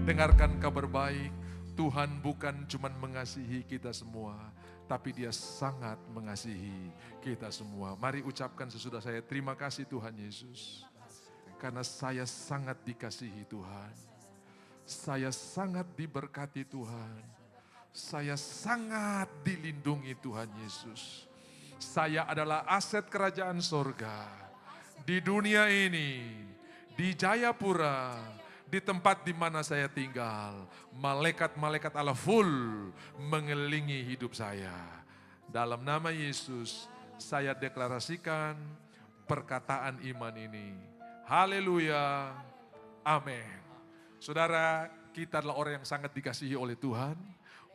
Dengarkan kabar baik, Tuhan bukan cuma mengasihi kita semua, tapi Dia sangat mengasihi kita semua. Mari ucapkan sesudah saya, terima kasih Tuhan Yesus. Karena saya sangat dikasihi Tuhan. Saya sangat diberkati Tuhan. Saya sangat dilindungi Tuhan Yesus. Saya adalah aset kerajaan sorga. Di dunia ini, di Jayapura, di tempat di mana saya tinggal, malaikat-malaikat Allah full mengelilingi hidup saya. Dalam nama Yesus, saya deklarasikan perkataan iman ini. Haleluya, amin. Saudara, kita adalah orang yang sangat dikasihi oleh Tuhan.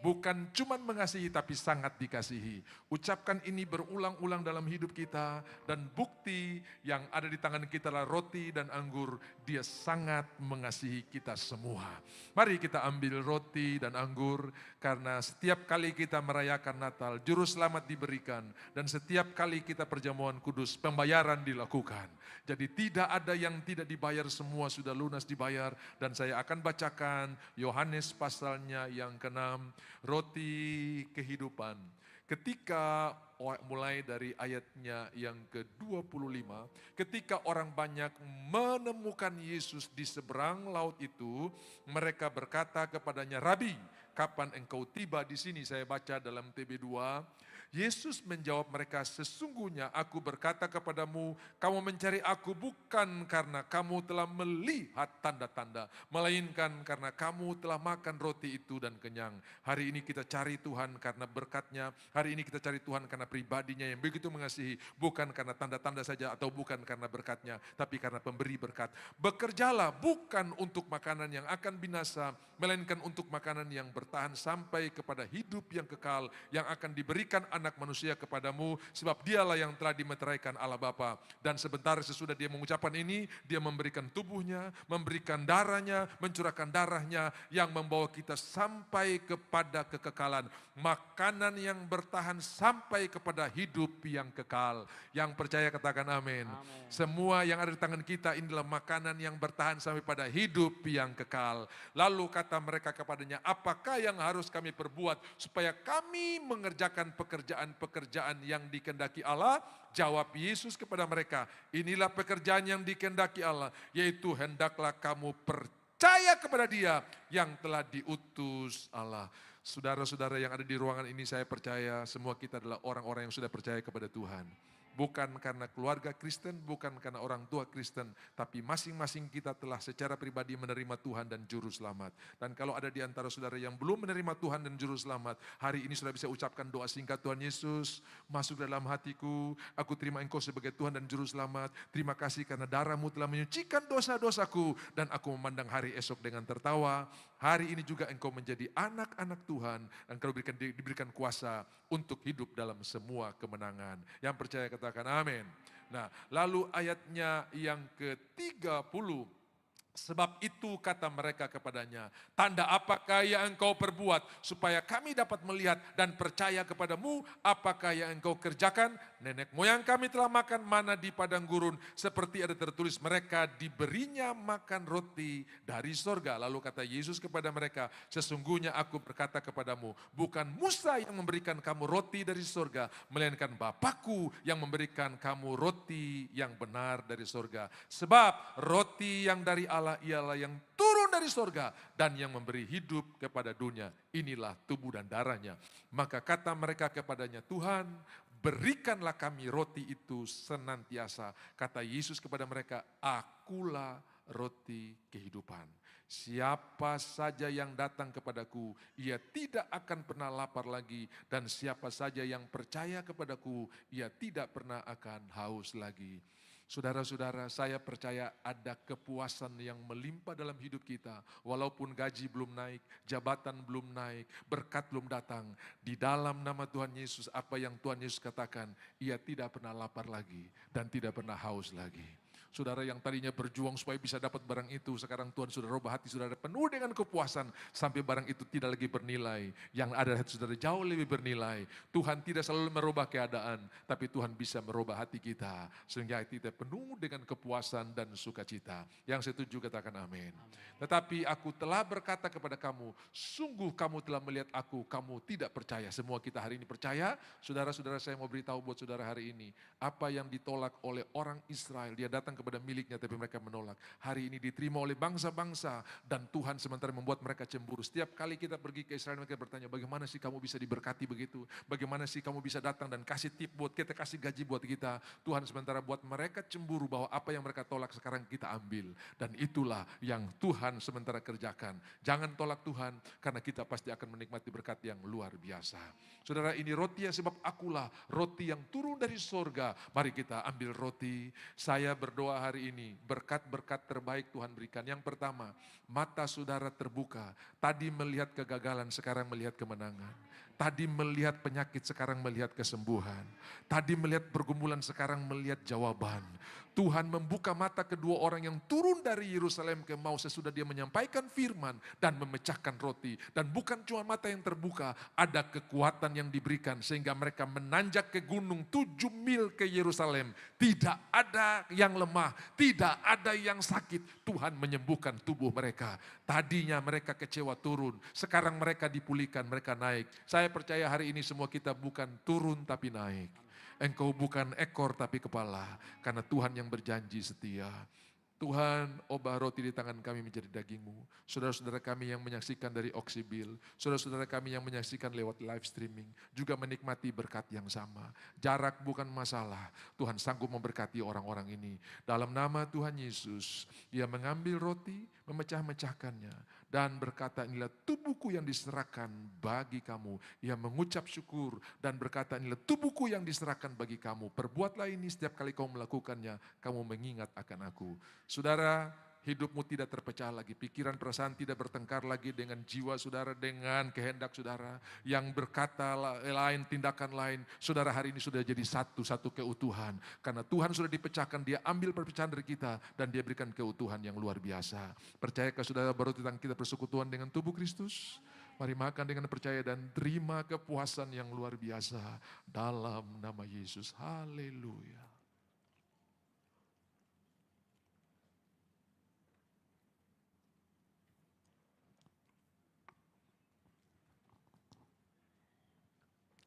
Bukan cuma mengasihi tapi sangat dikasihi. Ucapkan ini berulang-ulang dalam hidup kita. Dan bukti yang ada di tangan kita adalah roti dan anggur. Dia sangat mengasihi kita semua. Mari kita ambil roti dan anggur. Karena setiap kali kita merayakan Natal, juru selamat diberikan. Dan setiap kali kita perjamuan kudus, pembayaran dilakukan. Jadi tidak ada yang tidak dibayar, semua sudah lunas dibayar. Dan saya akan bacakan Yohanes pasalnya yang ke-6. Roti kehidupan. Ketika mulai dari ayatnya yang ke-25, ketika orang banyak menemukan Yesus di seberang laut itu, mereka berkata kepadanya, Rabi, kapan engkau tiba di sini? Saya baca dalam TB2. Yesus menjawab mereka, sesungguhnya aku berkata kepadamu, kamu mencari aku bukan karena kamu telah melihat tanda-tanda, melainkan karena kamu telah makan roti itu dan kenyang. Hari ini kita cari Tuhan karena berkat-Nya, hari ini kita cari Tuhan karena pribadinya yang begitu mengasihi, bukan karena tanda-tanda saja atau bukan karena berkat-Nya, tapi karena pemberi berkat. Bekerjalah bukan untuk makanan yang akan binasa, melainkan untuk makanan yang bertahan sampai kepada hidup yang kekal, yang akan diberikan anak manusia kepadamu, sebab dialah yang telah dimeteraikan Allah Bapa. Dan sebentar sesudah dia mengucapkan ini, dia memberikan tubuhnya, memberikan darahnya, mencurahkan darahnya yang membawa kita sampai kepada kekekalan. Makanan yang bertahan sampai kepada hidup yang kekal. Yang percaya katakan amin. Semua yang ada di tangan kita inilah makanan yang bertahan sampai pada hidup yang kekal. Lalu kata mereka kepadanya, apakah yang harus kami perbuat supaya kami mengerjakan pekerjaan-pekerjaan yang dikehendaki Allah? Jawab Yesus kepada mereka, inilah pekerjaan yang dikehendaki Allah, yaitu hendaklah kamu percaya kepada Dia yang telah diutus Allah. Saudara-saudara yang ada di ruangan ini, saya percaya semua kita adalah orang-orang yang sudah percaya kepada Tuhan. Bukan karena keluarga Kristen, bukan karena orang tua Kristen, tapi masing-masing kita telah secara pribadi menerima Tuhan dan Juru Selamat. Dan kalau ada di antara saudara yang belum menerima Tuhan dan Juru Selamat, hari ini sudah bisa ucapkan doa singkat, Tuhan Yesus, masuk dalam hatiku, aku terima Engkau sebagai Tuhan dan Juru Selamat. Terima kasih karena darah-Mu telah menyucikan dosa-dosaku, dan aku memandang hari esok dengan tertawa. Hari ini juga engkau menjadi anak-anak Tuhan, dan engkau diberikan kuasa untuk hidup dalam semua kemenangan. Yang percaya katakan amin. Nah, lalu ayatnya yang ke-30. Sebab itu kata mereka kepadanya, tanda apakah yang engkau perbuat supaya kami dapat melihat dan percaya kepadamu? Apakah yang engkau kerjakan? Nenek moyang kami telah makan mana di padang gurun, seperti ada tertulis, mereka diberinya makan roti dari sorga. Lalu kata Yesus kepada mereka, sesungguhnya aku berkata kepadamu, bukan Musa yang memberikan kamu roti dari sorga, melainkan Bapakku yang memberikan kamu roti yang benar dari sorga. Sebab roti yang dari Allah ialah yang turun dari sorga dan yang memberi hidup kepada dunia. Inilah tubuh dan darahnya. Maka kata mereka kepadanya, Tuhan, berikanlah kami roti itu senantiasa. Kata Yesus kepada mereka, akulah roti kehidupan. Siapa saja yang datang kepadaku, ia tidak akan pernah lapar lagi. Dan siapa saja yang percaya kepadaku, ia tidak pernah akan haus lagi. Saudara-saudara, saya percaya ada kepuasan yang melimpah dalam hidup kita. Walaupun gaji belum naik, jabatan belum naik, berkat belum datang. Di dalam nama Tuhan Yesus, apa yang Tuhan Yesus katakan, ia tidak pernah lapar lagi dan tidak pernah haus lagi. Saudara yang tadinya berjuang supaya bisa dapat barang itu, sekarang Tuhan sudah rubah hati saudara penuh dengan kepuasan sampai barang itu tidak lagi bernilai. Yang ada hati saudara jauh lebih bernilai. Tuhan tidak selalu merubah keadaan, tapi Tuhan bisa merubah hati kita sehingga hati kita penuh dengan kepuasan dan sukacita. Yang setuju katakan amin. Tetapi aku telah berkata kepada kamu, sungguh kamu telah melihat aku, kamu tidak percaya. Semua kita hari ini percaya. Saudara-saudara, saya mau beritahu buat saudara hari ini, apa yang ditolak oleh orang Israel, dia datang kepada miliknya tapi mereka menolak. Hari ini diterima oleh bangsa-bangsa dan Tuhan sementara membuat mereka cemburu. Setiap kali kita pergi ke Israel mereka bertanya, bagaimana sih kamu bisa diberkati begitu? Bagaimana sih kamu bisa datang dan kasih tip buat kita, kasih gaji buat kita? Tuhan sementara buat mereka cemburu bahwa apa yang mereka tolak sekarang kita ambil. Dan itulah yang Tuhan sementara kerjakan. Jangan tolak Tuhan karena kita pasti akan menikmati berkat yang luar biasa. Saudara, ini roti ya, sebab akulah roti yang turun dari sorga. Mari kita ambil roti. Saya berdoa hari ini, berkat-berkat terbaik Tuhan berikan. Yang pertama, mata saudara terbuka. Tadi melihat kegagalan, sekarang melihat kemenangan. Tadi melihat penyakit, sekarang melihat kesembuhan. Tadi melihat pergumulan, sekarang melihat jawaban. Tuhan membuka mata kedua orang yang turun dari Yerusalem ke Emmaus sesudah dia menyampaikan firman dan memecahkan roti. Dan bukan cuma mata yang terbuka, ada kekuatan yang diberikan sehingga mereka menanjak ke gunung 7 mil ke Yerusalem. Tidak ada yang lemah, tidak ada yang sakit. Tuhan menyembuhkan tubuh mereka. Tadinya mereka kecewa turun, sekarang mereka dipulihkan, mereka naik. Saya percaya hari ini semua kita bukan turun tapi naik. Engkau bukan ekor tapi kepala, karena Tuhan yang berjanji setia. Tuhan, obah roti di tangan kami menjadi daging-Mu. Saudara-saudara kami yang menyaksikan dari Oksibil, saudara-saudara kami yang menyaksikan lewat live streaming, juga menikmati berkat yang sama. Jarak bukan masalah, Tuhan sanggup memberkati orang-orang ini. Dalam nama Tuhan Yesus, Dia mengambil roti, memecah-mecahkannya, dan berkata, inilah tubuhku yang diserahkan bagi kamu. Ia mengucap syukur dan berkata, inilah tubuhku yang diserahkan bagi kamu. Perbuatlah ini setiap kali kau melakukannya, kamu mengingat akan aku. Saudara, hidupmu tidak terpecah lagi. Pikiran perasaan tidak bertengkar lagi dengan jiwa saudara, dengan kehendak saudara. Yang berkata lain, tindakan lain. Saudara hari ini sudah jadi satu keutuhan. Karena Tuhan sudah dipecahkan, Dia ambil perpecahan dari kita. Dan Dia berikan keutuhan yang luar biasa. Percayakah saudara baru tentang kita persekutuan dengan tubuh Kristus? Mari makan dengan percaya dan terima kepuasan yang luar biasa. Dalam nama Yesus. Haleluya.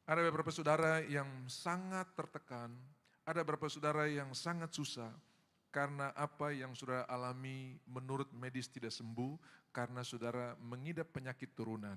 Ada beberapa saudara yang sangat tertekan, ada beberapa saudara yang sangat susah, karena apa yang saudara alami menurut medis tidak sembuh, karena saudara mengidap penyakit turunan.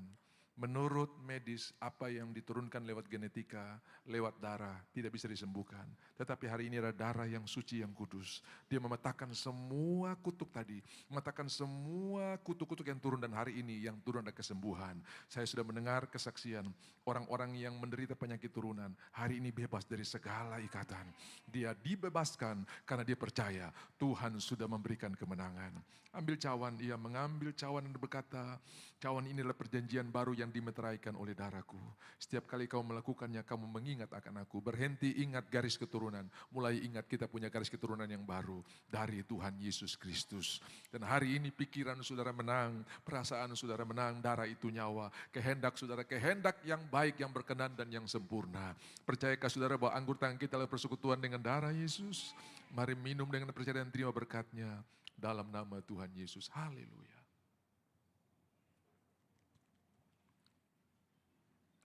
Menurut medis, apa yang diturunkan lewat genetika, lewat darah, tidak bisa disembuhkan. Tetapi hari ini ada darah yang suci, yang kudus. Dia mematahkan semua kutuk tadi, mematahkan semua kutuk-kutuk yang turun, dan hari ini yang turun ada kesembuhan. Saya sudah mendengar kesaksian orang-orang yang menderita penyakit turunan, hari ini bebas dari segala ikatan. Dia dibebaskan karena dia percaya Tuhan sudah memberikan kemenangan. Ambil cawan, ia mengambil cawan dan berkata, cawan ini adalah perjanjian baru yang dimeteraikan oleh darahku. Setiap kali kau melakukannya, kamu mengingat akan aku. Berhenti ingat garis keturunan, mulai ingat kita punya garis keturunan yang baru dari Tuhan Yesus Kristus. Dan hari ini pikiran saudara menang, perasaan saudara menang, darah itu nyawa. Kehendak saudara, kehendak yang baik, yang berkenan dan yang sempurna. Percayakah saudara bahwa anggur tangan kita adalah persekutuan dengan darah Yesus? Mari minum dengan percaya dan terima berkatnya. Dalam nama Tuhan Yesus. Haleluya.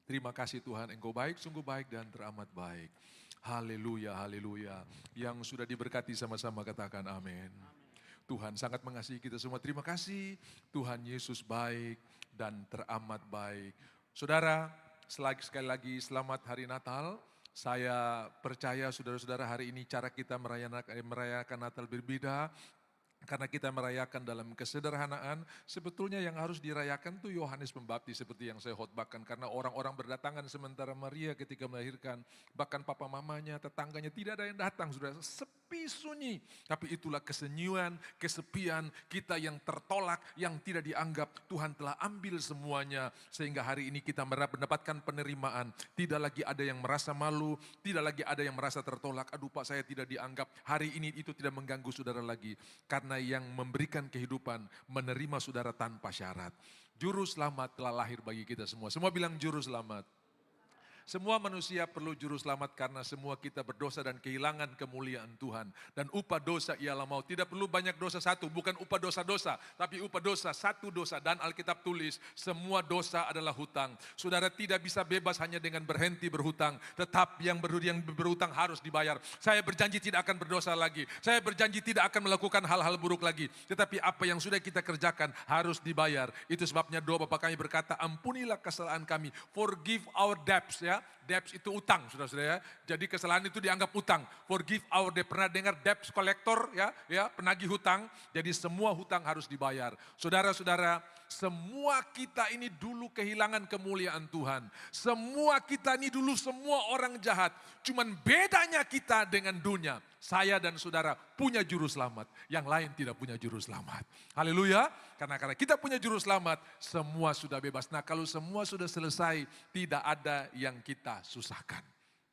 Terima kasih Tuhan, Engkau baik, sungguh baik dan teramat baik. Haleluya, haleluya. Yang sudah diberkati sama-sama katakan amin. Tuhan sangat mengasihi kita semua. Terima kasih, Tuhan Yesus baik dan teramat baik. Saudara, sekali lagi selamat hari Natal. Saya percaya saudara-saudara hari ini cara kita merayakan Natal berbeda. Karena kita merayakan dalam kesederhanaan, sebetulnya yang harus dirayakan itu Yohanes Pembaptis seperti yang saya khotbahkan. Karena orang-orang berdatangan sementara Maria ketika melahirkan, bahkan papa mamanya, tetangganya tidak ada yang datang, sudah sepi sepi sunyi. Tapi itulah kesenyuan, kesepian kita yang tertolak, yang tidak dianggap. Tuhan telah ambil semuanya. Sehingga hari ini kita mendapatkan penerimaan. Tidak lagi ada yang merasa malu, tidak lagi ada yang merasa tertolak. Aduh Pak, saya tidak dianggap. Hari ini itu tidak mengganggu saudara lagi. Karena yang memberikan kehidupan, menerima saudara tanpa syarat. Juru selamat telah lahir bagi kita semua. Semua bilang juru selamat. Semua manusia perlu juru selamat karena semua kita berdosa dan kehilangan kemuliaan Tuhan. Dan upah dosa ialah maut. Tidak perlu banyak dosa satu, bukan upah dosa-dosa. Tapi upah dosa, satu dosa. Dan Alkitab tulis, semua dosa adalah hutang. Saudara tidak bisa bebas hanya dengan berhenti berhutang. Tetap yang berhutang harus dibayar. Saya berjanji tidak akan berdosa lagi. Saya berjanji tidak akan melakukan hal-hal buruk lagi. Tetapi apa yang sudah kita kerjakan harus dibayar. Itu sebabnya doa Bapa kami berkata, ampunilah kesalahan kami. Forgive our debts, ya. Debts itu utang, saudara-saudara ya. Jadi kesalahan itu dianggap utang. Forgive our debt. Pernah dengar debts collector, ya, penagih hutang. Jadi semua hutang harus dibayar. Saudara-saudara, semua kita ini dulu kehilangan kemuliaan Tuhan. Semua kita ini dulu semua orang jahat. Cuman bedanya kita dengan dunia. Saya dan saudara punya juru selamat. Yang lain tidak punya juru selamat. Haleluya. Karena kita punya juru selamat, semua sudah bebas. Nah kalau semua sudah selesai, tidak ada yang kita susahkan.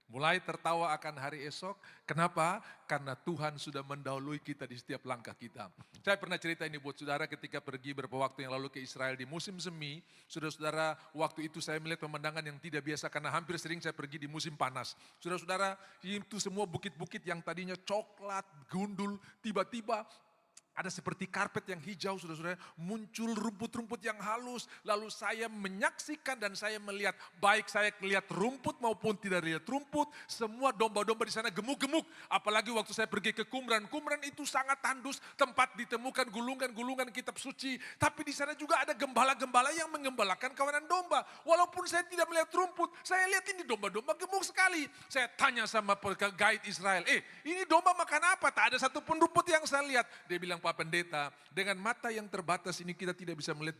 Mulai tertawa akan hari esok. Kenapa? Karena Tuhan sudah mendahului kita di setiap langkah kita. Saya pernah cerita ini buat saudara ketika pergi beberapa waktu yang lalu ke Israel di musim semi. Saudara-saudara, waktu itu saya melihat pemandangan yang tidak biasa karena hampir sering saya pergi di musim panas. Saudara-saudara, itu semua bukit-bukit yang tadinya coklat, gundul, tiba-tiba ada seperti karpet yang hijau, saudara-saudara, muncul rumput-rumput yang halus. Lalu saya menyaksikan dan saya melihat, baik saya melihat rumput maupun tidak lihat rumput, semua domba-domba di sana gemuk-gemuk. Apalagi waktu saya pergi ke Qumran, Qumran itu sangat tandus, tempat ditemukan gulungan-gulungan kitab suci. Tapi di sana juga ada gembala-gembala yang menggembalakan kawanan domba. Walaupun saya tidak melihat rumput, saya lihat ini domba-domba gemuk sekali. Saya tanya sama guide Israel, ini domba makan apa? Tak ada satupun rumput yang saya lihat. Dia bilang, Pak Pendeta, dengan mata yang terbatas ini kita tidak bisa melihat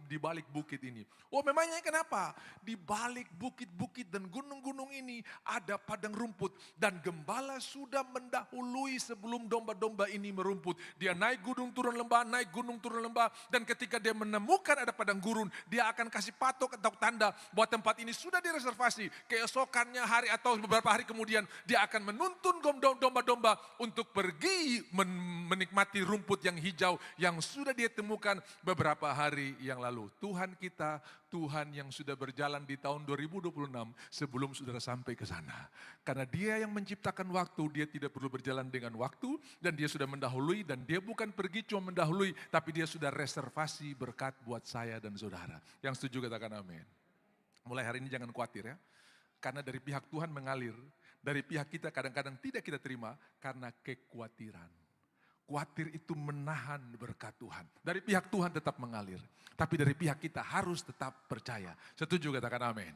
di balik bukit ini. Oh memangnya kenapa? Di balik bukit-bukit dan gunung-gunung ini ada padang rumput. Dan gembala sudah mendahului sebelum domba-domba ini merumput. Dia naik gunung turun lembah, naik gunung turun lembah. Dan ketika dia menemukan ada padang gurun, dia akan kasih patok atau tanda bahwa tempat ini sudah direservasi. Keesokannya hari atau beberapa hari kemudian dia akan menuntun domba-domba untuk pergi menikmati rumput yang hijau yang sudah dia temukan beberapa hari yang lalu. Tuhan kita, Tuhan yang sudah berjalan di tahun 2026 sebelum saudara sampai ke sana. Karena dia yang menciptakan waktu, dia tidak perlu berjalan dengan waktu dan dia sudah mendahului dan dia bukan pergi cuma mendahului, tapi dia sudah reservasi berkat buat saya dan saudara. Yang setuju katakan amin. Mulai hari ini jangan khawatir ya. Karena dari pihak Tuhan mengalir, dari pihak kita kadang-kadang tidak kita terima karena kekhawatiran. Khawatir itu menahan berkat Tuhan. Dari pihak Tuhan tetap mengalir. Tapi dari pihak kita harus tetap percaya. Setuju katakan amin.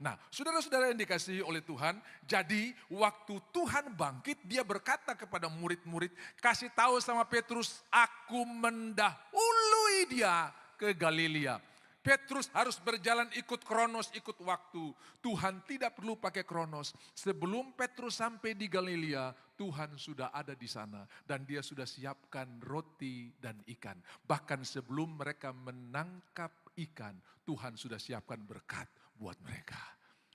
Nah, saudara-saudara yang dikasihi oleh Tuhan, jadi waktu Tuhan bangkit, dia berkata kepada murid-murid, kasih tahu sama Petrus, aku mendahului dia ke Galilea. Petrus harus berjalan ikut kronos, ikut waktu. Tuhan tidak perlu pakai kronos. Sebelum Petrus sampai di Galilea, Tuhan sudah ada di sana. Dan dia sudah siapkan roti dan ikan. Bahkan sebelum mereka menangkap ikan, Tuhan sudah siapkan berkat buat mereka.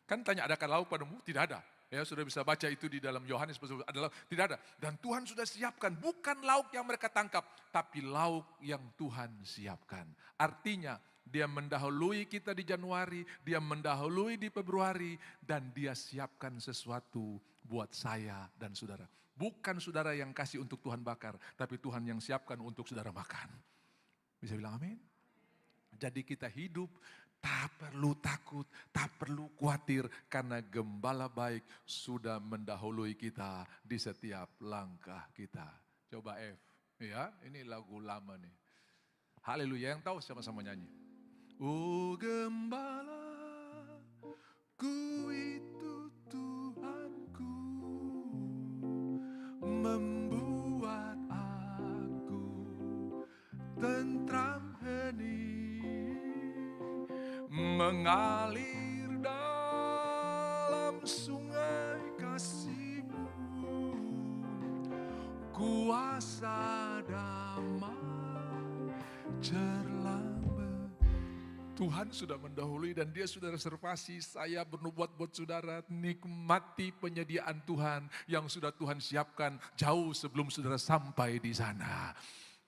Kan tanya, adakah lauk padamu? Tidak ada. Ya, sudah bisa baca itu di dalam Yohanes, adalah tidak ada. Dan Tuhan sudah siapkan, bukan lauk yang mereka tangkap, tapi lauk yang Tuhan siapkan. Artinya, dia mendahului kita di Januari, dia mendahului di Februari, dan dia siapkan sesuatu buat saya dan saudara. Bukan saudara yang kasih untuk Tuhan bakar, tapi Tuhan yang siapkan untuk saudara makan. Bisa bilang amin? Jadi kita hidup tak perlu takut, tak perlu khawatir, karena gembala baik sudah mendahului kita di setiap langkah kita. Coba F, ya ini lagu lama nih. Haleluya, yang tahu sama-sama nyanyi. Oh gembala, ku itu Tuhanku, membuat aku tentram hening, mengalir dalam sungai kasih-Mu. masa damai terlambat. Tuhan sudah mendahului dan dia sudah reservasi. Saya bernubuat buat saudara, nikmati penyediaan Tuhan yang sudah Tuhan siapkan jauh sebelum saudara sampai di sana.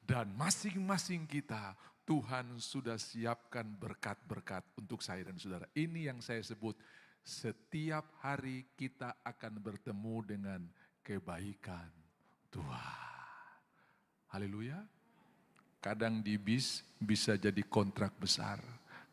Dan masing-masing kita, Tuhan sudah siapkan berkat-berkat untuk saya dan saudara. Ini yang saya sebut, setiap hari kita akan bertemu dengan kebaikan Tuhan. Haleluya. Kadang di bis bisa jadi kontrak besar.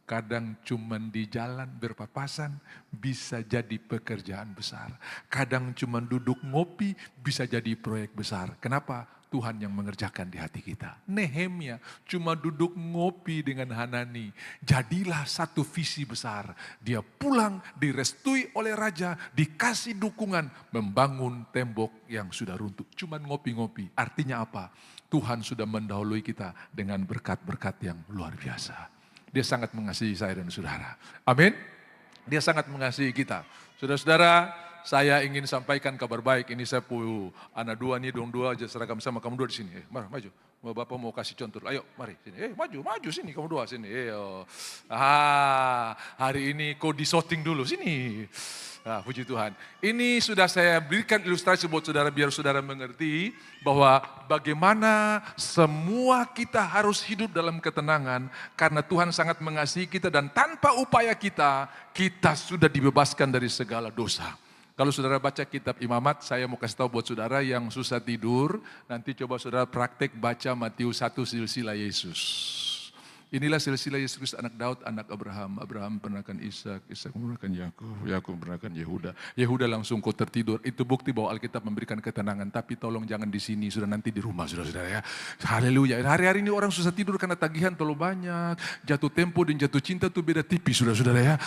Kadang cuman di jalan berpapasan bisa jadi pekerjaan besar. Kadang cuman duduk ngopi bisa jadi proyek besar. Kenapa? Tuhan yang mengerjakan di hati kita. Nehemia cuma duduk ngopi dengan Hanani. Jadilah satu visi besar. Dia pulang direstui oleh raja, dikasih dukungan membangun tembok yang sudah runtuh. Cuman ngopi-ngopi. Artinya apa? Tuhan sudah mendahului kita dengan berkat-berkat yang luar biasa. Dia sangat mengasihi saya dan saudara. Amin. Dia sangat mengasihi kita. Saudara-saudara, saya ingin sampaikan kabar baik. Ini saya punya anak dua nih, dong dua aja seragam sama kamu dua di sini. Maju. Bapak mau kasih contoh. Ayo, mari sini. Maju sini kamu dua sini. Hari ini kau disorting dulu sini. Nah, puji Tuhan. Ini sudah saya berikan ilustrasi buat saudara biar saudara mengerti bahwa bagaimana semua kita harus hidup dalam ketenangan karena Tuhan sangat mengasihi kita dan tanpa upaya kita sudah dibebaskan dari segala dosa. Kalau saudara baca kitab Imamat, saya mau kasih tahu buat saudara yang susah tidur, nanti coba saudara praktek baca Matius 1 silsilah Yesus. Inilah silsilah Yesus, anak Daud, anak Abraham. Abraham pernahkan Ishak, Ishak pernahkan Yakub, Yakub pernahkan Yehuda. Yehuda langsung kau tertidur. Itu bukti bahwa Alkitab memberikan ketenangan. Tapi tolong jangan di sini, sudah nanti di rumah, saudara-saudara ya. Haleluya. Hari-hari ini orang susah tidur karena tagihan terlalu banyak. Jatuh tempo dan jatuh cinta itu beda tipis, saudara-saudara ya.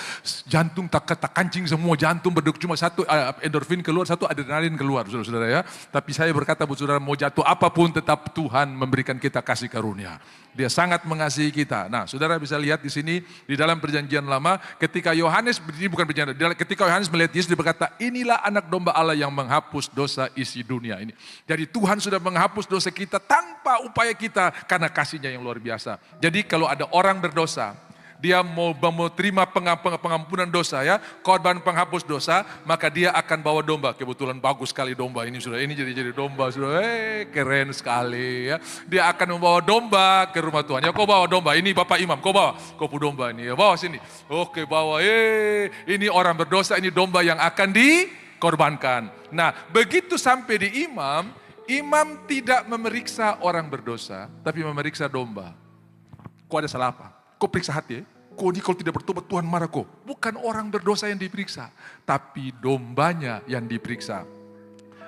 Jantung tak kancing semua, jantung berdegup cuma satu endorfin keluar, satu adrenalin keluar, saudara-saudara ya. Tapi saya berkata buat saudara, mau jatuh apapun tetap Tuhan memberikan kita kasih karunia. Dia sangat mengasihi kita. Nah, saudara bisa lihat di sini di dalam perjanjian lama ketika Yohanes, ini bukan perjanjian, ketika Yohanes melihat Yesus dia berkata, inilah anak domba Allah yang menghapus dosa isi dunia ini. Jadi Tuhan sudah menghapus dosa kita tanpa upaya kita karena kasih-Nya yang luar biasa. Jadi kalau ada orang berdosa, dia mau terima pengampunan dosa ya, korban penghapus dosa, maka dia akan bawa domba. Kebetulan bagus sekali domba ini sudah, ini jadi domba sudah, keren sekali ya. Dia akan membawa domba ke rumah Tuhan. Ya kau bawa domba, ini Bapak Imam, kau bawa, kau domba ini, ya bawa sini. Oke bawa, ini orang berdosa, ini domba yang akan dikorbankan. Nah begitu sampai di imam, imam tidak memeriksa orang berdosa, tapi memeriksa domba. Kau ada salah apa? Kau periksa hati ya? Kau ini kalau tidak bertobat Tuhan marah kau. Bukan orang berdosa yang diperiksa, tapi dombanya yang diperiksa.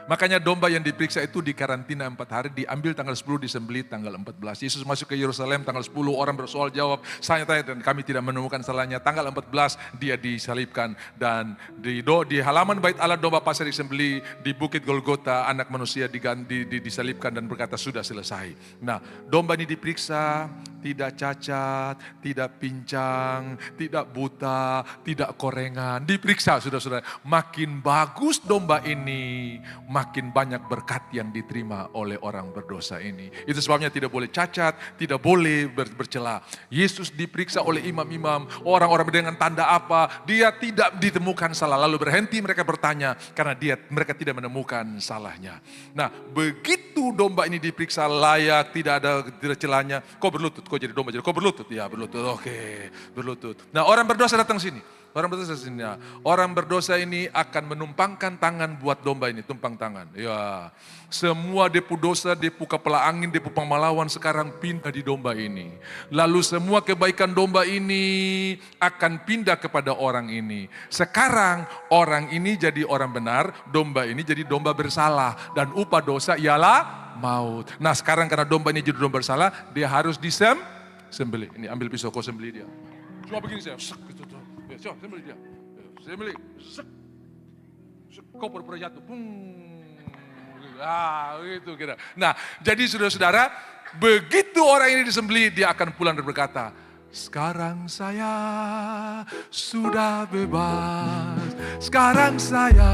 Makanya domba yang diperiksa itu dikarantina 4 hari, diambil tanggal 10, disembelih tanggal 14. Yesus masuk ke Yerusalem tanggal 10, orang bersoal jawab, saya tanya dan kami tidak menemukan salahnya. Tanggal 14 dia disalibkan dan di halaman bait Allah domba pasir disembelih, di bukit Golgota anak manusia disalibkan dan berkata sudah selesai. Nah, domba ini diperiksa, tidak cacat, tidak pincang, tidak buta, tidak korengan. Diperiksa saudara-saudara. Makin bagus domba ini, makin banyak berkat yang diterima oleh orang berdosa ini. Itu sebabnya tidak boleh cacat, tidak boleh bercela. Yesus diperiksa oleh imam-imam, orang-orang dengan tanda apa, dia tidak ditemukan salah. Lalu berhenti mereka bertanya, karena mereka tidak menemukan salahnya. Nah, begitu domba ini diperiksa layak, tidak ada celahnya, kau berlutut, kau jadi domba, jadi kau berlutut, ya berlutut, oke, berlutut. Nah, orang berdosa datang sini. Orang berdosa ini akan menumpangkan tangan buat domba ini, tumpang tangan. Ya, semua depu dosa, depu kepala angin, depu pemalawan sekarang pindah di domba ini. Lalu semua kebaikan domba ini akan pindah kepada orang ini. Sekarang orang ini jadi orang benar, domba ini jadi domba bersalah. Dan upah dosa ialah maut. Nah sekarang karena domba ini jadi domba bersalah, dia harus disembelih. Ini ambil pisau, kau sembelih dia. Cuma begini saya, gitu. Coba sembelih dia. Sembelih. Kau pura-pura jatuh. Gitu kira. Nah, jadi saudara-saudara, begitu orang ini disembelih, dia akan pulang dan berkata, sekarang saya sudah bebas. Sekarang saya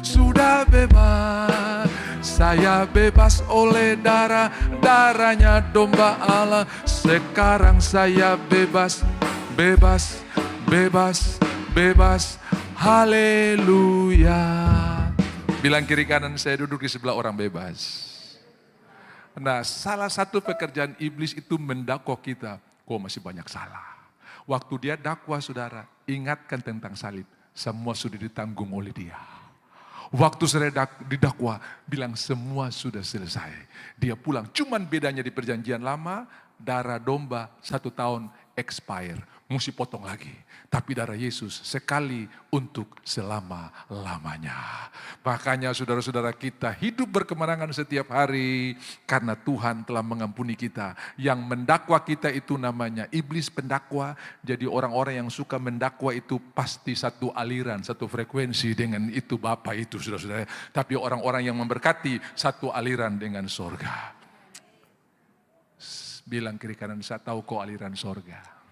sudah bebas. Saya bebas oleh darahnya domba Allah. Sekarang saya bebas, bebas, bebas, bebas. Haleluya. Bilang kiri kanan, saya duduk di sebelah orang bebas. Nah, salah satu pekerjaan iblis itu mendakwa kita. Kok masih banyak salah. Waktu dia dakwa saudara, ingatkan tentang salib. Semua sudah ditanggung oleh dia. Waktu saya didakwa, bilang semua sudah selesai. Dia pulang, cuman bedanya di perjanjian lama, darah domba 1 tahun expire. Mesti potong lagi. Tapi darah Yesus sekali untuk selama-lamanya. Makanya saudara-saudara kita hidup berkemenangan setiap hari. Karena Tuhan telah mengampuni kita. Yang mendakwa kita itu namanya iblis pendakwa. Jadi orang-orang yang suka mendakwa itu pasti satu aliran, satu frekuensi dengan itu Bapa itu saudara-saudara. Tapi orang-orang yang memberkati satu aliran dengan sorga. Bilang kiri kanan, saya tahu kok aliran sorga.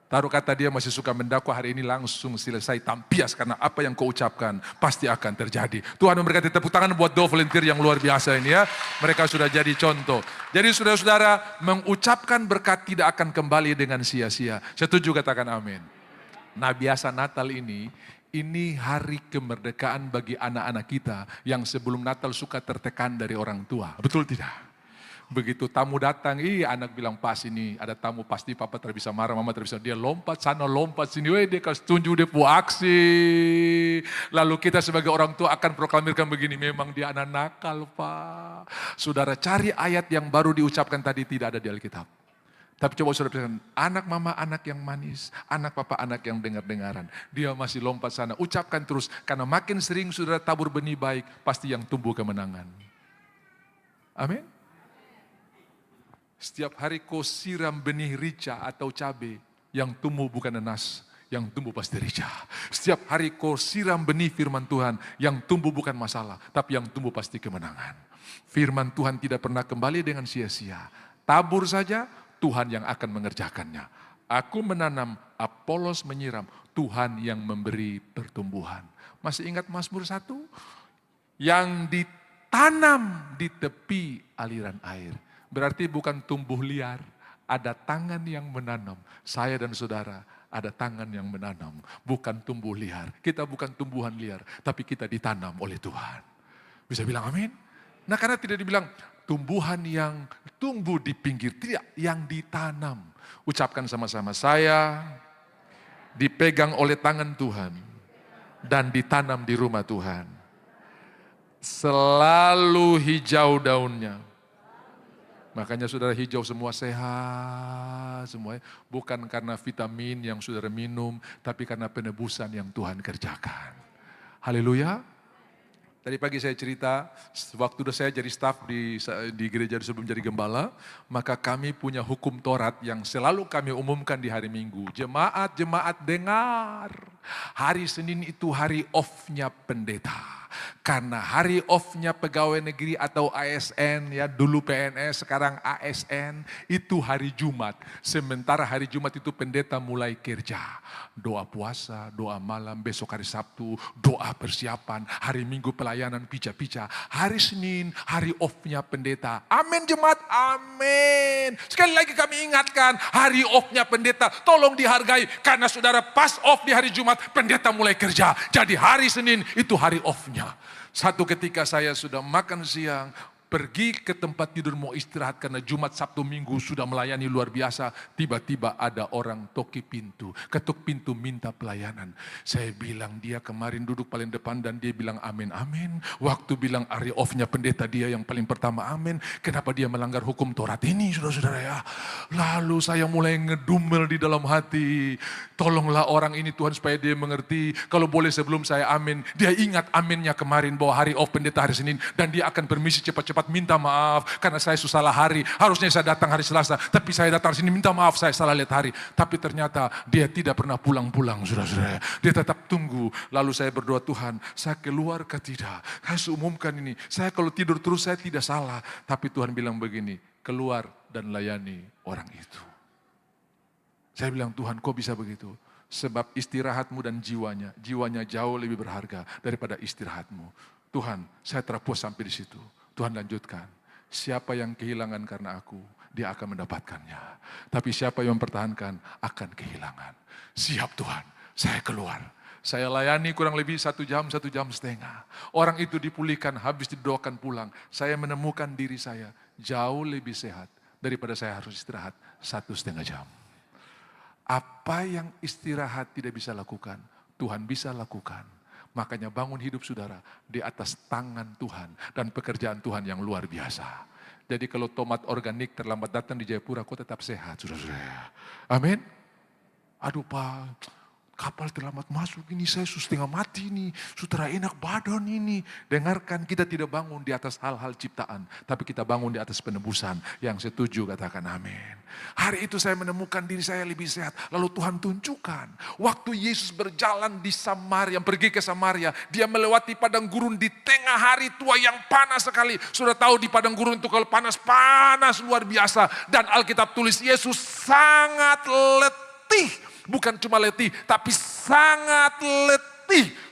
Taruh kata dia masih suka mendakwa, hari ini langsung selesai tampias karena apa yang kau ucapkan pasti akan terjadi. Tuhan memberkati, tepuk tangan buat dua volunteer yang luar biasa ini ya. Mereka sudah jadi contoh. Jadi saudara-saudara, mengucapkan berkat tidak akan kembali dengan sia-sia. Setuju, katakan amin. Nah, biasa Natal ini hari kemerdekaan bagi anak-anak kita yang sebelum Natal suka tertekan dari orang tua. Betul tidak? Begitu tamu datang, anak bilang pas ini ada tamu pasti papa terbisa marah, mama terbisa. Dia lompat sana, lompat sini, dia kasih tunjuk dia aksi. Lalu kita sebagai orang tua akan proklamirkan begini, memang dia anak nakal Pak. Saudara, cari ayat yang baru diucapkan tadi tidak ada di Alkitab. Tapi coba saudara perhatikan, anak mama anak yang manis, anak papa anak yang dengar-dengaran. Dia masih lompat sana, ucapkan terus. Karena makin sering saudara tabur benih baik, pasti yang tumbuh kemenangan. Amin. Setiap hari kau siram benih rica atau cabai, yang tumbuh bukan nanas, yang tumbuh pasti rica. Setiap hari kau siram benih firman Tuhan, yang tumbuh bukan masalah, tapi yang tumbuh pasti kemenangan. Firman Tuhan tidak pernah kembali dengan sia-sia. Tabur saja, Tuhan yang akan mengerjakannya. Aku menanam, Apolos menyiram, Tuhan yang memberi pertumbuhan. Masih ingat Mazmur 1? Yang ditanam di tepi aliran air. Berarti bukan tumbuh liar, ada tangan yang menanam. Saya dan saudara ada tangan yang menanam, bukan tumbuh liar. Kita bukan tumbuhan liar, tapi kita ditanam oleh Tuhan. Bisa bilang amin? Nah, karena tidak dibilang tumbuhan yang tumbuh di pinggir, tidak, yang ditanam. Ucapkan sama-sama, saya dipegang oleh tangan Tuhan dan ditanam di rumah Tuhan. Selalu hijau daunnya. Makanya saudara hijau semua sehat semuanya. Bukan karena vitamin yang saudara minum, tapi karena penebusan yang Tuhan kerjakan. Haleluya. Tadi pagi saya cerita, waktu saya jadi staf di gereja sebelum jadi gembala, maka kami punya hukum Taurat yang selalu kami umumkan di hari Minggu. Jemaat dengar, hari Senin itu hari off-nya pendeta. Karena hari off-nya pegawai negeri atau ASN, ya dulu PNS, sekarang ASN, itu hari Jumat. Sementara hari Jumat itu pendeta mulai kerja. Doa puasa, doa malam, besok hari Sabtu, doa persiapan, hari Minggu pelayanan, pica-pica. Hari Senin, hari off-nya pendeta. Amin jemaat, amin. Sekali lagi kami ingatkan, hari off-nya pendeta, tolong dihargai. Karena saudara pas off di hari Jumat, pendeta mulai kerja. Jadi hari Senin itu hari off-nya. Satu ketika saya sudah makan siang, pergi ke tempat tidur mau istirahat karena Jumat, Sabtu, Minggu sudah melayani luar biasa. Tiba-tiba ada orang toki pintu, ketuk pintu minta pelayanan. Saya bilang dia kemarin duduk paling depan dan dia bilang amin, amin. Waktu bilang hari off-nya pendeta dia yang paling pertama amin. Kenapa dia melanggar hukum Taurat ini saudara-saudara ya. Lalu saya mulai ngedumel di dalam hati. Tolonglah orang ini Tuhan supaya dia mengerti. Kalau boleh sebelum saya amin, dia ingat aminnya kemarin bahwa hari off pendeta hari Senin. Dan dia akan permisi cepat-cepat minta maaf karena saya salah hari. Harusnya saya datang hari Selasa, tapi saya datang sini minta maaf saya salah lihat hari. Tapi ternyata dia tidak pernah pulang-pulang, saudara-saudara. Dia tetap tunggu. Lalu saya berdoa, Tuhan, saya keluar ke tidak. Saya umumkan ini. Saya kalau tidur terus saya tidak salah. Tapi Tuhan bilang begini, keluar dan layani orang itu. Saya bilang, Tuhan kok bisa begitu? Sebab istirahatmu dan jiwanya jauh lebih berharga daripada istirahatmu. Tuhan, saya terpuas sampai di situ. Tuhan lanjutkan, siapa yang kehilangan karena aku, dia akan mendapatkannya. Tapi siapa yang mempertahankan akan kehilangan. Siap Tuhan, saya keluar. Saya layani kurang lebih 1 jam, 1,5 jam. Orang itu dipulihkan, habis didoakan pulang. Saya menemukan diri saya jauh lebih sehat daripada saya harus istirahat 1,5 jam. Apa yang istirahat tidak bisa lakukan, Tuhan bisa lakukan. Makanya bangun hidup saudara di atas tangan Tuhan dan pekerjaan Tuhan yang luar biasa. Jadi kalau tomat organik terlambat datang di Jayapura, kau tetap sehat, saudara-saudara. Amin. Aduh Pak, kapal terlambat masuk ini, saya setengah mati nih, saudara enak badan ini. Dengarkan, kita tidak bangun di atas hal-hal ciptaan, tapi kita bangun di atas penebusan. Yang setuju katakan amin. Hari itu saya menemukan diri saya lebih sehat. Lalu Tuhan tunjukkan, waktu Yesus berjalan di Samaria, pergi ke Samaria, dia melewati padang gurun di tengah hari tua yang panas sekali. Sudah tahu di padang gurun itu kalau panas luar biasa. Dan Alkitab tulis Yesus sangat letih. Bukan cuma letih, tapi sangat letih.